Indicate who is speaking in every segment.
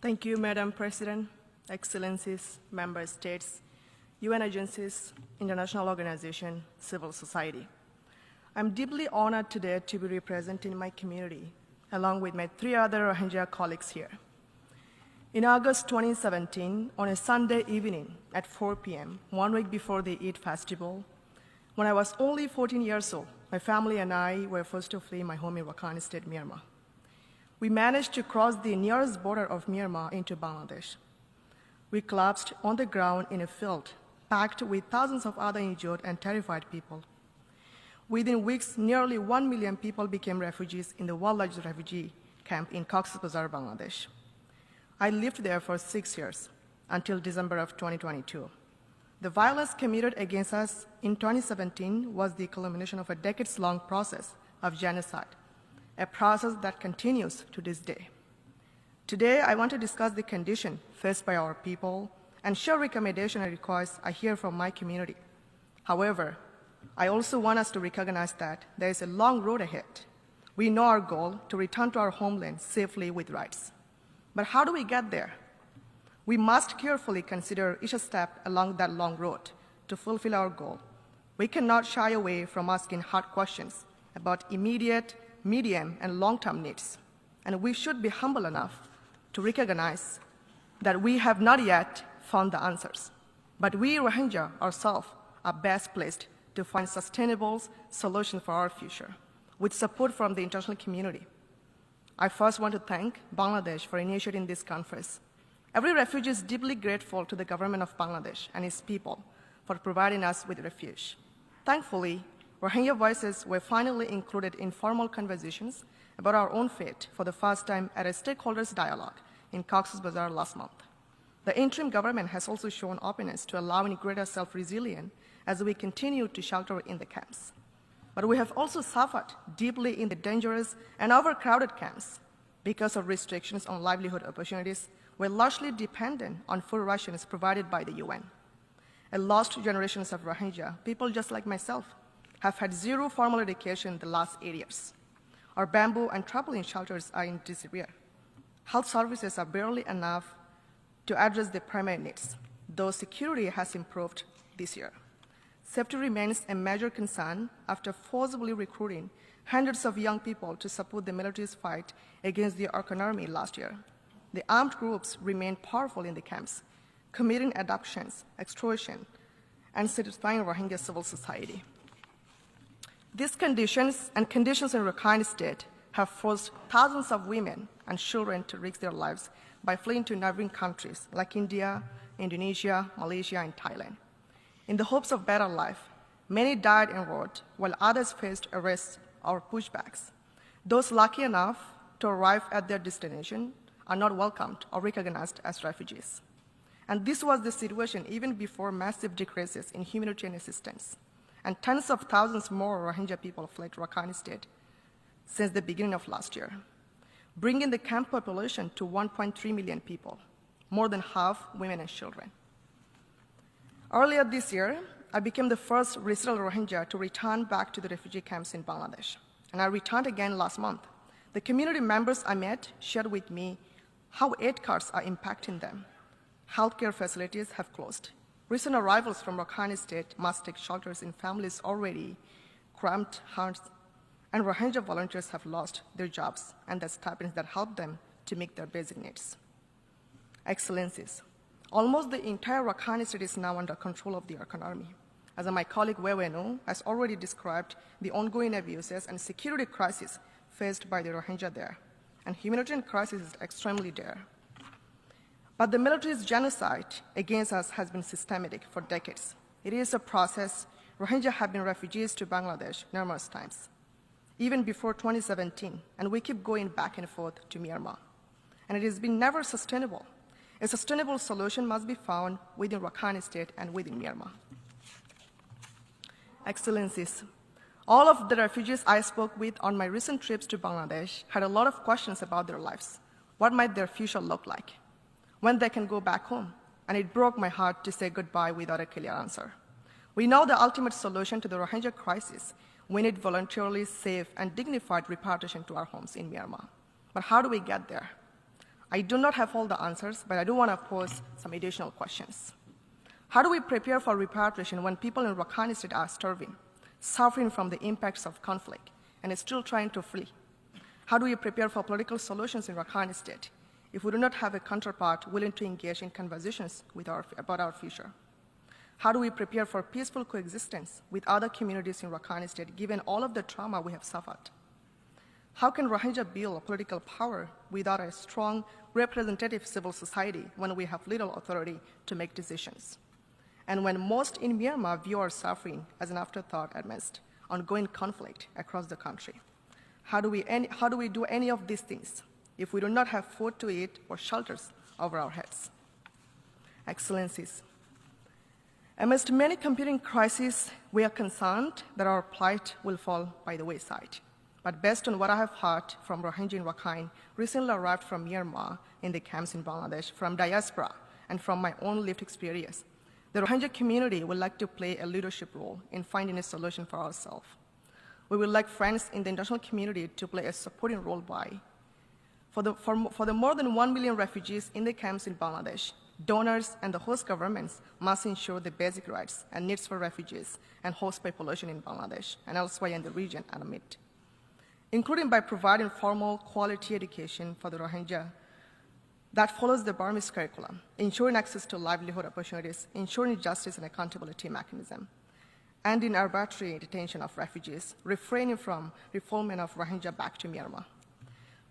Speaker 1: Thank you, Madam President, Excellencies, Member States, UN agencies, international organizations, civil society. I'm deeply honored today to be representing my community, along with my 3 other Rohingya colleagues here. In August 2017, on a Sunday evening at 4 p.m., 1 week before the Eid festival, when I was only 14 years old, my family and I were forced to flee my home in Rakhine State, Myanmar. We managed to cross the nearest border of Myanmar into Bangladesh. We collapsed on the ground in a field packed with thousands of other injured and terrified people. Within weeks, nearly 1 million people became refugees in the world's largest refugee camp in Cox's Bazar, Bangladesh. I lived there for 6 years, until December of 2022. The violence committed against us in 2017 was the culmination of a decades-long process of genocide, a process that continues to this day. Today, I want to discuss the condition faced by our people and share recommendations and requests I hear from my community. However, I also want us to recognize that there is a long road ahead. We know our goal to return to our homeland safely with rights. But how do we get there? We must carefully consider each step along that long road to fulfill our goal. We cannot shy away from asking hard questions about immediate, medium, and long-term needs. And we should be humble enough to recognize that we have not yet found the answers. But we Rohingya ourselves are best placed to find sustainable solutions for our future, with support from the international community. I first want to thank Bangladesh for initiating this conference. Every refugee is deeply grateful to the government of Bangladesh and its people for providing us with refuge. Thankfully, Rohingya voices were finally included in formal conversations about our own fate for the first time at a stakeholders dialogue in Cox's Bazar last month. The interim government has also shown openness to allowing greater self-resilience as we continue to shelter in the camps. But we have also suffered deeply in the dangerous and overcrowded camps because of restrictions on livelihood opportunities. We're largely dependent on food rations provided by the UN. A lost generations of Rohingya, people just like myself, have had zero formal education in the last 8 years. Our bamboo and tarpaulin shelters are in disrepair. Health services are barely enough to address the primary needs, though security has improved this year. Safety remains a major concern after forcibly recruiting hundreds of young people to support the military's fight against the Arkan army last year. The armed groups remain powerful in the camps, committing abductions, extortion, and satisfying Rohingya civil society. These conditions and conditions in Rakhine State have forced thousands of women and children to risk their lives by fleeing to neighboring countries like India, Indonesia, Malaysia, and Thailand. In the hopes of better life, many died en route, while others faced arrests or pushbacks. Those lucky enough to arrive at their destination are not welcomed or recognized as refugees. And this was the situation even before massive decreases in humanitarian assistance. And tens of thousands more Rohingya people fled Rakhine State since the beginning of last year, bringing the camp population to 1.3 million people, more than half women and children. Earlier this year, I became the first resettled Rohingya to return back to the refugee camps in Bangladesh, and I returned again last month. The community members I met shared with me how aid cards are impacting them. Healthcare facilities have closed. Recent arrivals from Rakhine State must take shelters in families already cramped homes, and Rohingya volunteers have lost their jobs and the stipends that help them to meet their basic needs. Excellencies, almost the entire Rakhine State is now under control of the Arkan army. As my colleague Weweno has already described the ongoing abuses and security crisis faced by the Rohingya there, and humanitarian crisis is extremely dire. But the military's genocide against us has been systematic for decades. It is a process. Rohingya have been refugees to Bangladesh numerous times, even before 2017, and we keep going back and forth to Myanmar. And it has been never sustainable. A sustainable solution must be found within Rakhine State and within Myanmar. Excellencies, all of the refugees I spoke with on my recent trips to Bangladesh had a lot of questions about their lives. What might their future look like? When they can go back home? And it broke my heart to say goodbye without a clear answer. We know the ultimate solution to the Rohingya crisis. We need voluntarily safe and dignified repatriation to our homes in Myanmar. But how do we get there? I do not have all the answers, but I do want to pose some additional questions. How do we prepare for repatriation when people in Rakhine State are starving, suffering from the impacts of conflict, and are still trying to flee? How do we prepare for political solutions in Rakhine State if we do not have a counterpart willing to engage in conversations about our future? How do we prepare for peaceful coexistence with other communities in Rakhine State, given all of the trauma we have suffered? How can Rohingya build political power without a strong representative civil society when we have little authority to make decisions? And when most in Myanmar view our suffering as an afterthought amidst ongoing conflict across the country? How do we do any of these things if we do not have food to eat or shelters over our heads? Excellencies, amidst many competing crises, we are concerned that our plight will fall by the wayside. But based on what I have heard from Rohingya in Rakhine, recently arrived from Myanmar in the camps in Bangladesh, from diaspora, and from my own lived experience, the Rohingya community would like to play a leadership role in finding a solution for ourselves. We would like friends in the international community to play a supporting role for the more than 1 million refugees in the camps in Bangladesh. Donors and the host governments must ensure the basic rights and needs for refugees and host population in Bangladesh and elsewhere in the region are met, including by providing formal quality education for the Rohingya that follows the Burmese curriculum, ensuring access to livelihood opportunities, ensuring justice and accountability mechanism, and in arbitrary detention of refugees, refraining from refoulement of Rohingya back to Myanmar.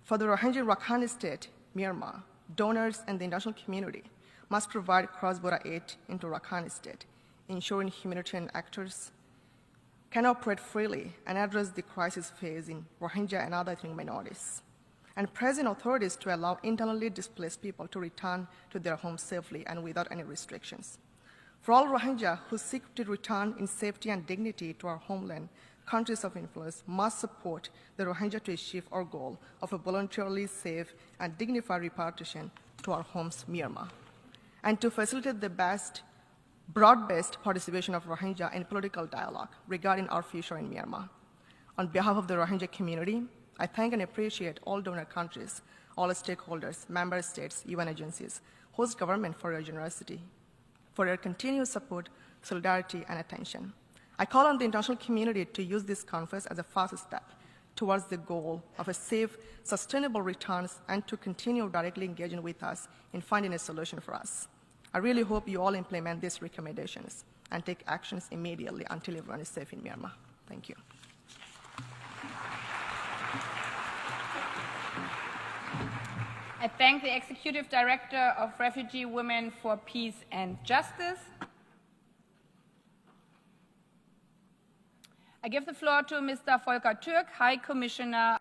Speaker 1: For the Rohingya in Rakhine State, Myanmar, donors and the international community must provide cross-border aid into Rakhine State, ensuring humanitarian actors can operate freely and address the crisis facing Rohingya and other ethnic minorities, and pressing authorities to allow internally displaced people to return to their homes safely and without any restrictions. For all Rohingya who seek to return in safety and dignity to our homeland, countries of influence must support the Rohingya to achieve our goal of a voluntarily safe and dignified repatriation to our homes, Myanmar, and to facilitate the broad-based participation of Rohingya in political dialogue regarding our future in Myanmar. On behalf of the Rohingya community, I thank and appreciate all donor countries, all stakeholders, member states, UN agencies, host government for your generosity, for your continued support, solidarity, and attention. I call on the international community to use this conference as a first step towards the goal of a safe, sustainable returns and to continue directly engaging with us in finding a solution for us. I really hope you all implement these recommendations and take actions immediately until everyone is safe in Myanmar. Thank you.
Speaker 2: I thank the Executive Director of Refugee Women for Peace and Justice. I give the floor to Mr. Volker Türk, High Commissioner